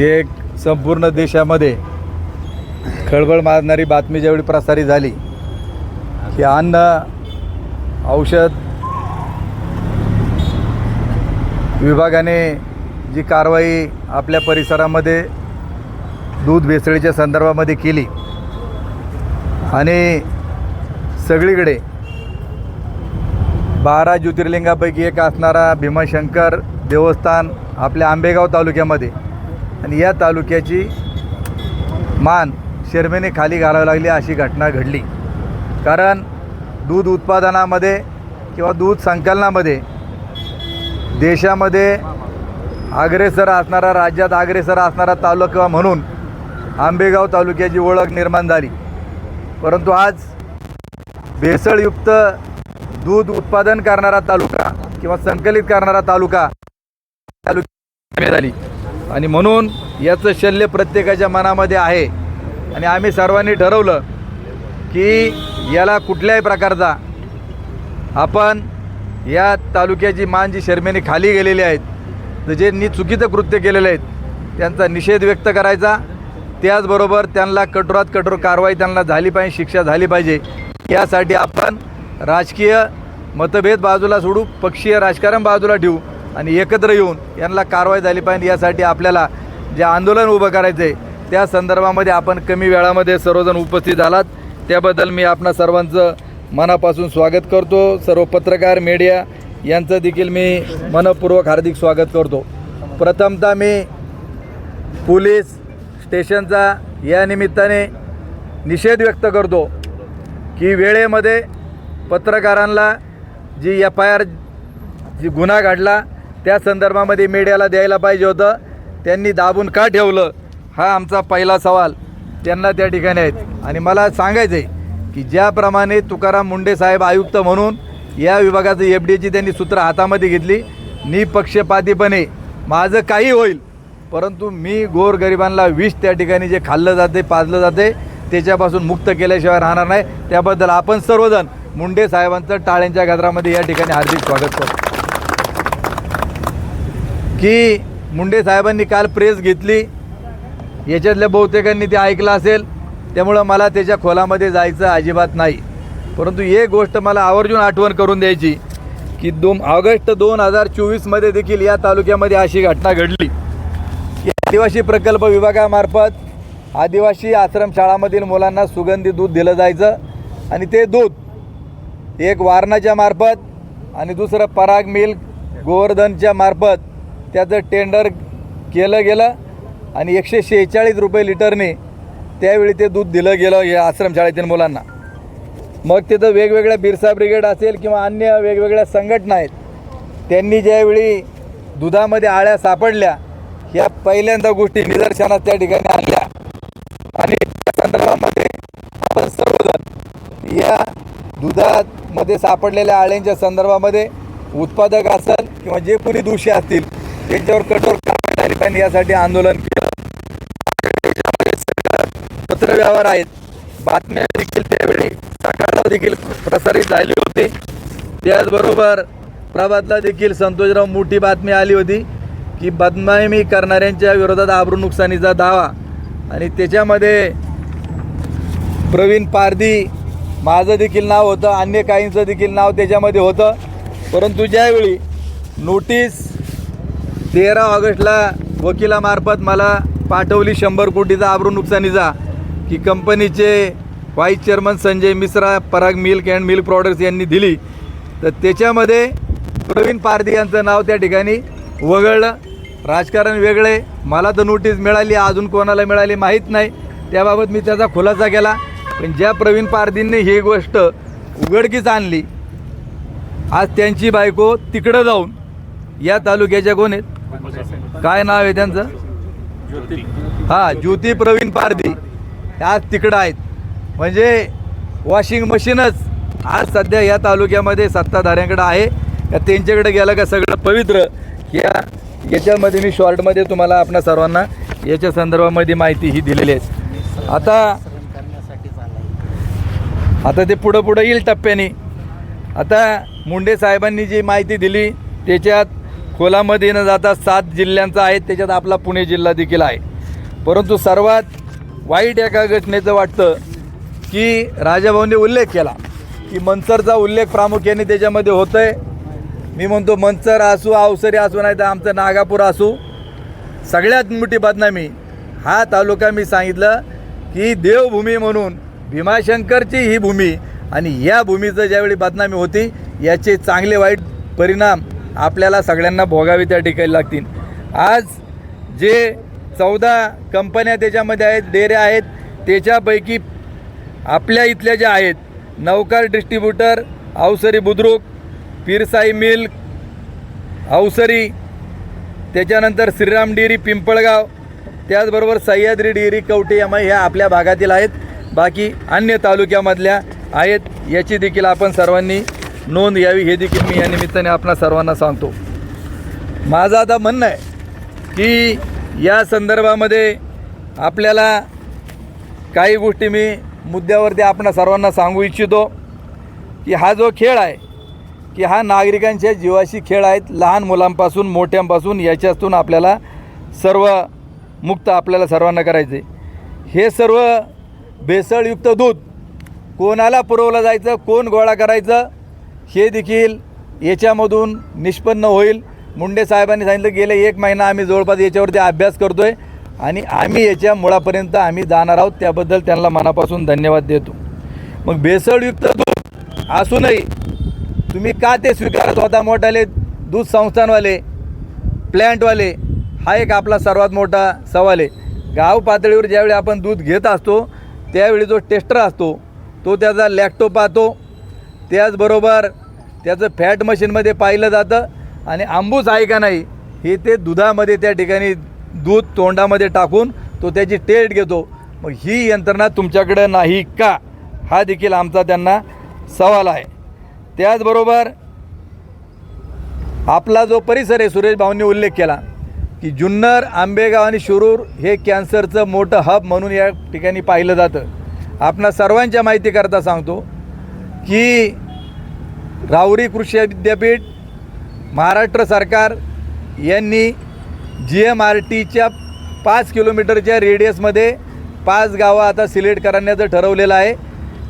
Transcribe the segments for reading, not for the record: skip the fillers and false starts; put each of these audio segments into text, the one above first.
एक संपूर्ण देशामध्ये खळबळ मारणारी बातमी ज्यावेळी प्रसारित झाली की अन्न औषध विभागाने जी कारवाई आपल्या परिसरामध्ये दूध भेसळीच्या संदर्भामध्ये केली आणि सगळीकडे 12 ज्योतिर्लिंगापैकी एक असणारा भीमाशंकर देवस्थान आपल्या आंबेगाव तालुक्यामध्ये आणि या तालुक्याची मान शर्मेने खाली घालावी लागली अशी घटना घडली। कारण दूध उत्पादनामध्ये किंवा दूध संकलनामध्ये देशामध्ये अग्रेसर असणारा, राज्यात अग्रेसर असणारा तालुका म्हणून आंबेगाव तालुक्याची ओळख निर्माण झाली। परंतु आज भेसळयुक्त दूध उत्पादन करणारा तालुका किंवा संकलित करणारा तालुका झाली आणि म्हणून याचं शल्य प्रत्येकाच्या मनामध्ये आहे आणि आम्ही सर्वांनी ठरवलं की याला कुठल्याही प्रकारचा आपण या तालुक्याची मान जी शर्मेने खाली गेलेली आहेत, तर ज्यांनी चुकीचं कृत्य केलेले आहेत त्यांचा निषेध व्यक्त करायचा, त्याचबरोबर त्यांना कठोरात कठोर कारवाई त्यांना झाली पाहिजे, शिक्षा झाली पाहिजे। यासाठी आपण राजकीय मतभेद बाजूला सोडू, पक्षीय राजकारण बाजूला ठेवू आणि एकत्र येऊन यांना कारवाई झाली पाहिजे। यासाठी आपल्याला जे आंदोलन उभं करायचं आहे त्या संदर्भामध्ये आपण कमी वेळामध्ये सर्वजण उपस्थित झालात, त्याबद्दल मी आपणा सर्वांचं मनापासून स्वागत करतो। सर्व पत्रकार मीडिया यांचं देखील मी मनपूर्वक हार्दिक स्वागत करतो। प्रथमतः मी पोलीस स्टेशनचा या निमित्ताने निषेध व्यक्त करतो की वेळेमध्ये पत्रकारांना जी FIR जी गुन्हा घडला त्या संदर्भामध्ये मीडियाला द्यायला पाहिजे होतं, त्यांनी दाबून का ठेवलं हा आमचा पहिला सवाल त्यांना त्या ठिकाणी आहेत। आणि मला सांगायचं आहे की ज्याप्रमाणे तुकाराम मुंडे साहेब आयुक्त म्हणून या विभागाचं FDAची त्यांनी सूत्र हातामध्ये घेतली, निपक्षपातीपणे माझं काही होईल परंतु मी गोरगरिबांना विष त्या ठिकाणी जे खाल्लं जाते पाजलं जाते त्याच्यापासून मुक्त केल्याशिवाय राहणार नाही। त्याबद्दल आपण सर्वजण मुंडे साहेबांचं टाळ्यांच्या गजरामध्ये या ठिकाणी हार्दिक स्वागत करतो। की मुंडे साहेबांनी काल प्रेस घेतली, याच्यातल्या बहुतेकांनी ते ऐकलं असेल, त्यामुळं मला त्याच्या खोलामध्ये जायचं अजिबात नाही। परंतु एक गोष्ट मला आवर्जून आठवण करून द्यायची की ऑगस्ट 2024मध्ये देखील या तालुक्यामध्ये अशी घटना घडली की आदिवासी प्रकल्प विभागामार्फत आदिवासी आश्रमशाळामधील मुलांना सुगंधी दूध दिलं जायचं आणि ते दूध एक वारणाच्या मार्फत आणि दुसरं पराग मिल्क गोवर्धनच्या मार्फत त्याचं टेंडर केलं गेलं आणि 146 रुपये लिटरने त्यावेळी ते दूध दिलं गेलं या आश्रमशाळेतील मुलांना। मग तिथं वेगवेगळ्या बिरसा ब्रिगेड असेल किंवा अन्य वेगवेगळ्या संघटना आहेत, त्यांनी ज्यावेळी दुधामध्ये आळ्या सापडल्या ह्या पहिल्यांदा गोष्टी निदर्शनात त्या ठिकाणी आणल्या आणि त्या संदर्भामध्ये आपण सर्वजण या दुधामध्ये सापडलेल्या आळ्यांच्या संदर्भामध्ये उत्पादक असेल किंवा जे कोणी दोषी असतील त्यांच्यावर कठोर कारवाई झाली पाहिजे यासाठी आंदोलन केलं। पत्रव्यवहार आहेत, बातम्या देखील त्यावेळी सकाळला देखील प्रसारित झाली होती, त्याचबरोबर प्रभातला देखील संतोषराव मोठी बातमी आली होती की बदनामी करणाऱ्यांच्या विरोधात आबरू नुकसानीचा दावा आणि त्याच्यामध्ये प्रवीण पारधी माझं देखील नाव होतं, अन्य काहींचं देखील नाव त्याच्यामध्ये होतं। परंतु ज्यावेळी नोटीस 13 ऑगस्टला वकिलामार्फत मला पाठवली 100 कोटीचा आबरू नुकसानीचा की कंपनीचे vice chairman Sanjay Mishra Parag milk and milk products यांनी दिली, तर त्याच्यामध्ये प्रवीण पारधी यांचं नाव त्या ठिकाणी वगळलं। राजकारण वेगळे, मला तर नोटीस मिळाली, अजून कोणाला मिळाली माहीत नाही, त्याबाबत मी त्याचा खुलासा केला। पण ज्या प्रवीण पारधींनी ही गोष्ट उघडकीस आणली, आज त्यांची बायको तिकडं जाऊन या तालुक्याच्या कोण आहेत, काय नाव आहे त्यांचं, ज्योती प्रवीण पारधी, आज तिकडं आहेत। म्हणजे वॉशिंग मशीनच आज सध्या या तालुक्यामध्ये सत्ताधाऱ्यांकडे आहे का त्यांच्याकडे गेलं का सगळं पवित्र, याच्यामध्ये मी शॉर्टमध्ये तुम्हाला आपणा सर्वांना याच्या संदर्भामध्ये माहिती ही दिलेली आहे। आता ते पुढं येईल टप्प्याने। आता मुंडे साहेबांनी जी माहिती दिली त्याच्यात खोलामध्ये न जाता 7 जिल्ह्यांचा आहे, त्याच्यात आपला पुणे जिल्हा देखील आहे. परंतु सर्वात वाईट एका घटनेचं वाटतं की राजाभाऊंनी उल्लेख केला की मंचरचा उल्लेख प्रामुख्याने त्याच्यामध्ये होतं आहे. मी म्हणतो मंचर असू, अवसरी असू, नाही तर आमचं नागापूर असू, सगळ्यात मोठी बदनामी हा तालुका मी सांगितलं की देवभूमी म्हणून भीमाशंकरची ही भूमी आणि या भूमीचं ज्यावेळी बदनामी होती याचे चांगले वाईट परिणाम आपल्याला सगळ्यांना भोगावे त्या ठिकाणी लागतील. आज जे 14 कंपन्या त्याच्यामध्ये आहेत, डेऱ्या आहेत, त्याच्यापैकी आपल्या इथल्या ज्या आहेत नवकार डिस्ट्रीब्युटर, अवसरी बुद्रुक, पिरसाई मिल्क, अवसरी, त्याच्यानंतर श्रीराम डेअरी पिंपळगाव, त्याचबरोबर सह्याद्री डेअरी कवठे एमआय ह्या आपल्या भागातील आहेत. बाकी अन्य तालुक्यामधल्या आहेत, याची देखील आपण सर्वांनी नोंद घ्यावी हे देखील मी या निमित्ताने आपणा सर्वांना सांगतो. माझं आता म्हणणं आहे की या संदर्भामध्ये आपल्याला काही गोष्टी मी मुद्द्यावरती आपणा सर्वांना सांगू इच्छितो की हा जो खेळ आहे की हा नागरिकांच्या जीवाशी खेळ आहेत. लहान मुलांपासून मोठ्यांपासून याच्यातून आपल्याला सर्व मुक्त आपल्याला सर्वांना करायचे. हे सर्व भेसळयुक्त दूध कोणाला पुरवलं जायचं, कोण गोळा करायचं हे देखील याच्यामधून निष्पन्न होईल. मुंडे साहेबांनी सांगितलं गेले 1 महिना आम्ही जवळपास याच्यावरती अभ्यास करतो आहे आणि आम्ही याच्या मुळापर्यंत आम्ही जाणार आहोत. त्याबद्दल त्यांना मनापासून धन्यवाद देतो. मग भेसळयुक्त दूध असूनही तुम्ही का ते स्वीकारत होता? मोठाले दूध संस्थानवाले, प्लॅन्टवाले, हा एक आपला सर्वात मोठा सवाल आहे. गाव पातळीवर ज्यावेळी आपण दूध घेत असतो त्यावेळी जो टेस्टर असतो तो त्याचा लॅक्टो पाहतो, त्याचबरोबर त्याचं फॅट मशीनमध्ये पाहिलं जातं आणि आंबूस आहे का नाही हे ते दुधामध्ये त्या ठिकाणी दूध तोंडामध्ये टाकून तो त्याची टेस्ट घेतो. मग ही यंत्रणा तुमच्याकडे नाही का हा देखील आमचा त्यांना सवाल आहे. त्याचबरोबर आपला जो परिसर आहे, सुरेश भाऊंनी उल्लेख केला की जुन्नर, आंबेगाव आणि शिरूर हे कॅन्सरचं मोठं हब म्हणून या ठिकाणी पाहिलं जातं. आपणा सर्वांच्या माहितीकरता सांगतो की राहुरी कृषी विद्यापीठ, महाराष्ट्र सरकार यांनी GMRTच्या 5 किलोमीटरच्या रेडियसमध्ये 5 गावं आता सिलेक्ट करण्याचं ठरवलेलं आहे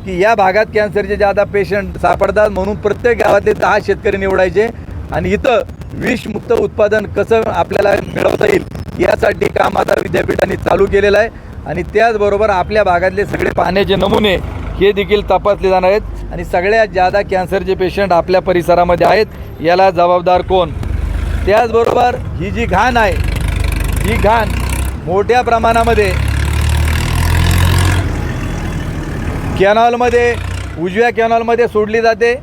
की या भागात कॅन्सरचे जादा पेशंट सापडतात म्हणून प्रत्येक गावातले 10 शेतकरी निवडायचे आणि इथं विषमुक्त उत्पादन कसं आपल्याला मिळवता येईल यासाठी काम आता विद्यापीठाने चालू केलेलं आहे. आणि त्याचबरोबर आपल्या भागातले सगळे पाण्याचे नमुने हे देखील तपासले जाणार आहेत आणि सगळ्यात जादा कॅन्सरचे पेशंट आपल्या परिसरामध्ये आहेत. याला जबाबदार कोण? त्याचबरोबर ही जी घाण आहे ही घाण मोठ्या प्रमाणामध्ये कॅनॉलमध्ये, उजव्या कॅनॉलमध्ये सोडली जाते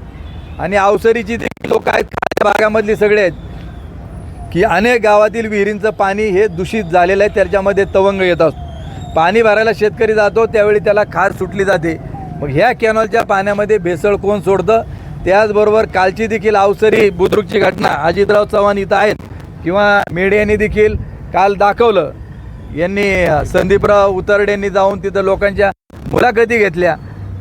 आणि अवसरीची देखील लोक आहेत खालच्या भागामधली सगळे आहेत की अनेक गावातील विहिरींचं पाणी हे दूषित झालेलं आहे, त्याच्यामध्ये तवंग येत असतो. पाणी भरायला शेतकरी जातो त्यावेळी त्याला खार सुटली जाते. मग ह्या कॅनॉलच्या पाण्यामध्ये भेसळ कोण सोडतं? त्याचबरोबर कालची देखील अवसरी बुद्रुकची घटना अजितराव चव्हाण इथं आहेत किंवा मीडियाने देखील काल दाखवलं. यांनी संदीपराव उतरडेंनी जाऊन तिथं लोकांच्या मुलाखती घेतल्या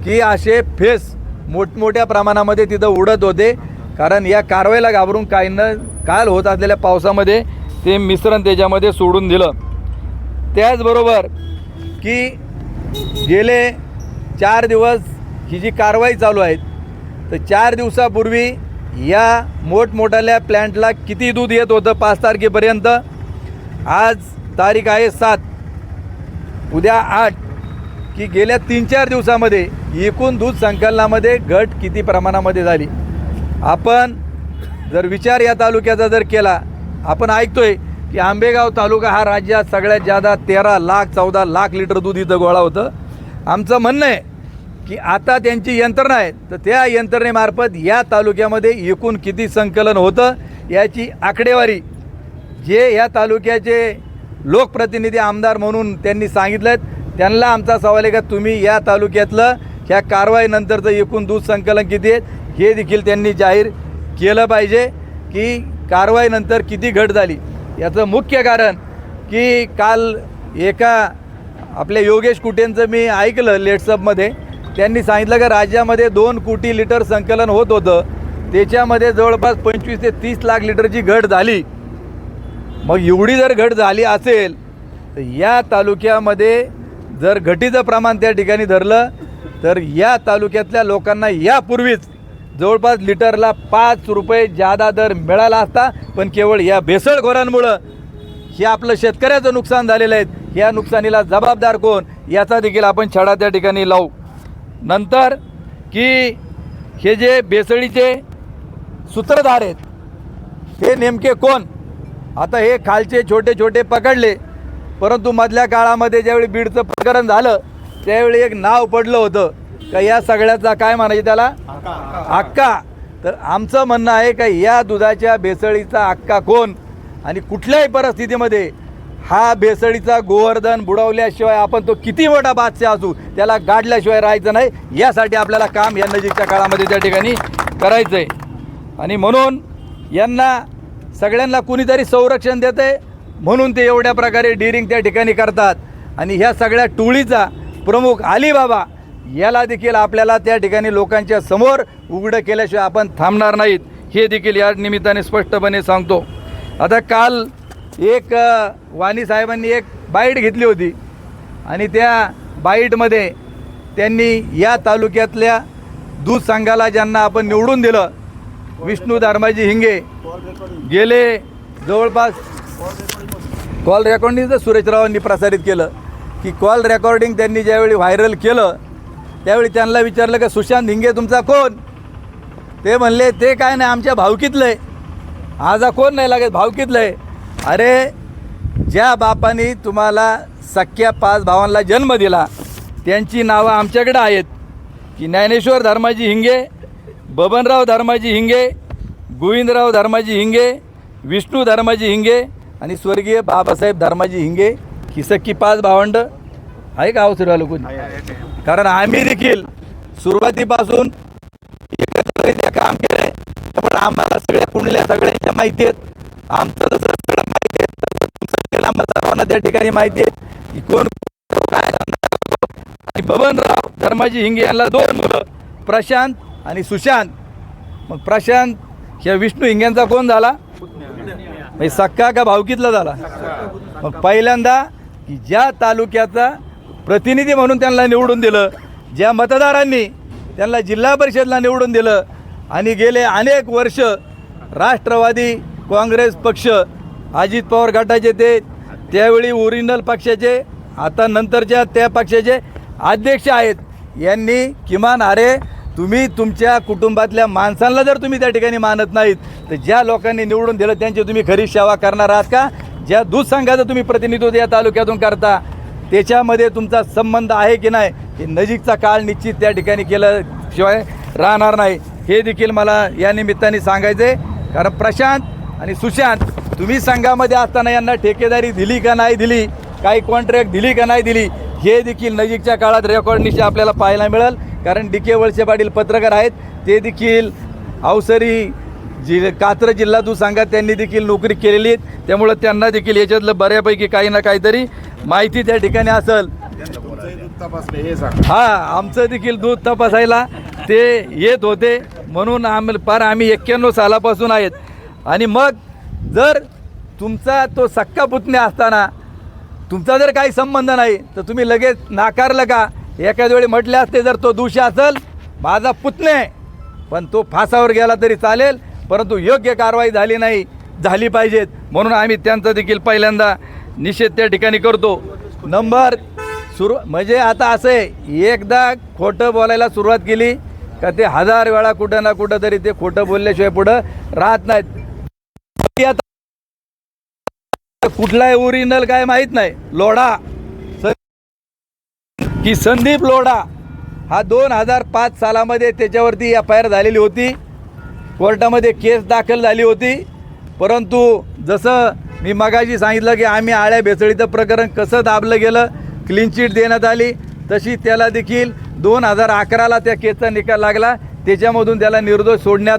की असे फेस मोठमोठ्या प्रमाणामध्ये तिथं उडत होते कारण या कारवाईला घाबरून काहींना काल होत असलेल्या पावसामध्ये ते मिश्रण त्याच्यामध्ये सोडून दिलं. त्याचबरोबर की गेले 4 दिवस ही जी कारवाई चालू आहे तर 4 दिवसापूर्वी या मोठमोठ्याल्या प्लॅन्टला किती दूध येत होतं 5 तारखेपर्यंत? आज तारीख आहे 7, उद्या 8 की गेल्या 3-4 दिवसामध्ये एकूण दूध संकलनामध्ये घट किती प्रमाणामध्ये झाली? आपण जर विचार या तालुक्याचा जर केला, आपण ऐकतोय की आंबेगाव तालुका हा राज्यात सगळ्यात जादा 13 लाख 14 लाख लिटर दूध इथं गोळा होतं. आमचं म्हणणं आहे की आता त्यांची यंत्रणा आहे तर त्या यंत्रणेमार्फत या तालुक्यामध्ये एकूण किती संकलन होतं याची आकडेवारी जे या तालुक्याचे लोकप्रतिनिधी आमदार म्हणून त्यांनी सांगितलं आहेत त्यांना आमचा सवाल आहे का तुम्ही या तालुक्यातलं ह्या कारवाईनंतरचं एकूण दूध संकलन किती आहे हे देखील त्यांनी जाहीर केलं पाहिजे की कारवाईनंतर किती घट झाली. याचं मुख्य कारण की काल एका आपल्या योगेश कुटेंचं मी ऐकलं लेट्सअपमध्ये, त्यांनी सांगितलं की राज्यामध्ये 2 कोटी लिटर संकलन होत होतं त्याच्यामध्ये जवळपास 25 ते 30 लाख लिटरची घट झाली. मग एवढी जर घट झाली असेल तर या तालुक्यामध्ये जर घटीचं प्रमाण त्या ठिकाणी धरलं तर या तालुक्यातल्या लोकांना यापूर्वीच जवळपास लिटरला 5 रुपये जादा दर मिळाला असता, पण केवळ या भेसळखोरांमुळं हे आपलं शेतकऱ्याचं नुकसान झालेलं आहे. या नुकसानीला जबाबदार कोण याचा देखील आपण छडा त्या ठिकाणी लावू. नंतर की हे जे भेसळीचे सूत्रधार आहेत हे नेमके कोण? आता हे खालचे छोटे छोटे पकडले, परंतु मधल्या काळामध्ये ज्यावेळी बीडचं प्रकरण झालं त्यावेळी एक नाव पडलं होतं का या सगळ्याचा काय म्हणायचे त्याला अक्का. तर आमचं म्हणणं आहे का या दुधाच्या भेसळीचा अक्का कोण आणि कुठल्याही परिस्थितीमध्ये हा भेसळीचा गोवर्धन बुडवल्याशिवाय आपण तो किती मोठा बादशाह असू त्याला गाडल्याशिवाय राहायचं नाही. यासाठी आपल्याला काम या नजीकच्या काळामध्ये त्या ठिकाणी करायचं आहे. आणि म्हणून यांना सगळ्यांना कुणीतरी संरक्षण देते म्हणून ते एवढ्या प्रकारे डिरिंग त्या ठिकाणी करतात. आणि ह्या सगळ्या टोळीचा प्रमुख अलिबाबा याला देखील आपल्याला त्या ठिकाणी लोकांच्या समोर उघडं केल्याशिवाय आपण थांबणार नाहीत, हे देखील या निमित्ताने स्पष्टपणे सांगतो. आता काल एक वाणी साहेबांनी एक बाईट घेतली होती आणि त्या बाईटमध्ये त्यांनी या तालुक्यातल्या दूध संघाला ज्यांना आपण निवडून दिलं, विष्णू धर्माजी हिंगे, गेले जवळपास कॉल रेकॉर्डिंग सुरेशरावांनी प्रसारित केलं की कॉल रेकॉर्डिंग त्यांनी ज्यावेळी व्हायरल केलं त्यावेळी त्यांना विचारलं की सुशांत हिंगे तुमचा कोण? ते म्हणले ते काय नाही आमच्या भावकीतलं आहे. आजा कोण नाही लागत भावकीतलं आहे. अरे ज्या बापाने तुम्हाला सख्या 5 भावांना जन्म दिला त्यांची नावं आमच्याकडे आहेत की ज्ञानेश्वर धर्माजी हिंगे, बबनराव धर्माजी हिंगे, गोविंदराव धर्माजी हिंगे, विष्णू धर्माजी हिंगे आणि स्वर्गीय बाबासाहेब धर्माजी हिंगे ही सख्खी 5 भावंड आहे का अवसर आलो कोणी? कारण आम्ही देखील सुरुवातीपासून एकत्रितरित्या काम केलं आहे, पण आम्हाला सगळ्या कुंडल्या सगळ्यांच्या माहिती आहेत. आमचं जसं सगळं माहिती आहे तसं आम्हाला सर्वांना त्या ठिकाणी माहिती आहे की कोण काय. आणि बबनराव धर्माजी हिंगे यांना 2 मुलं, प्रशांत आणि सुशांत. मग प्रशांत ह्या विष्णू हिंग्यांचा कोण झाला? म्हणजे सक्का का भावकीतला झाला? मग पहिल्यांदा की ज्या तालुक्याचा प्रतिनिधी म्हणून त्यांना निवडून दिलं, ज्या मतदारांनी त्यांना जिल्हा परिषदला निवडून दिलं आणि गेले अनेक वर्ष राष्ट्रवादी काँग्रेस पक्ष अजित पवार गटाचे ते त्यावेळी ओरिजिनल पक्षाचे आता नंतरच्या त्या पक्षाचे अध्यक्ष आहेत, यांनी किमान अरे तुम्ही तुमच्या कुटुंबातल्या माणसांना जर तुम्ही त्या ठिकाणी मानत नाहीत तर ज्या लोकांनी निवडून दिलं त्यांची तुम्ही खरी सेवा करणार आहात का? ज्या दूध संघाचं तुम्ही प्रतिनिधित्व या तालुक्यातून करता त्याच्यामध्ये तुमचा संबंध आहे की नाही हे नजीकचा काळ निश्चित त्या ठिकाणी केल्याशिवाय राहणार नाही, हे देखील मला या निमित्ताने सांगायचं आहे. कारण प्रशांत आणि सुशांत तुम्ही संघामध्ये असताना यांना ठेकेदारी दिली का नाही दिली, काही कॉन्ट्रॅक्ट दिली का नाही दिली, हे देखील नजीकच्या काळात रेकॉर्डनिशी आपल्याला पाहायला मिळेल. कारण डी के वळसे पाटील पत्रकार आहेत, ते देखील अवसरी कात्र जिल्हा दूध संघात त्यांनी देखील नोकरी केलेली आहे, त्यामुळं त्यांना देखील याच्यातलं बऱ्यापैकी काही ना काहीतरी माहिती त्या ठिकाणी असेल. हा आमचं देखील दूध तपासायला ते येत होते, म्हणून आम्ही 91 सालापासून आहेत. आणि मग जर तुमचा तो सक्का पुतण्या असताना तुमचा जर काही संबंध नाही तर तुम्ही लगेच नाकारलं का? एखाद्या वेळी म्हटले असते जर तो दोषी असेल माझा पुतणे पण तो फासावर गेला तरी चालेल, परंतु योग्य कारवाई झाली नाही, झाली पाहिजेत, म्हणून आम्ही त्यांचा देखील पहिल्यांदा निषेध त्या ठिकाणी करतो. नंबर म्हणजे आता असं आहे, एकदा खोटं बोलायला सुरुवात केली का ते 1000 वेळा कुठं ना कुठं तरी ते खोटं बोलल्याशिवाय पुढं राहत नाहीत. कुठलाही ओरिजिनल काय माहीत नाही. लोढा की संदीप लोढा हा 2005 सालामध्ये त्याच्यावरती FIR झालेली होती, कोर्टामध्ये केस दाखल झाली होती. परंतु जसं मी मगाशी सांगितलं की आम्ही आळ्या भेसळीचं प्रकरण कसं दाबलं गेलं, क्लीन चिट देण्यात आली, तशी त्याला देखील 2011ला त्या केसचा निकाल लागला, त्याच्यामधून त्याला निर्दोष सोडण्यात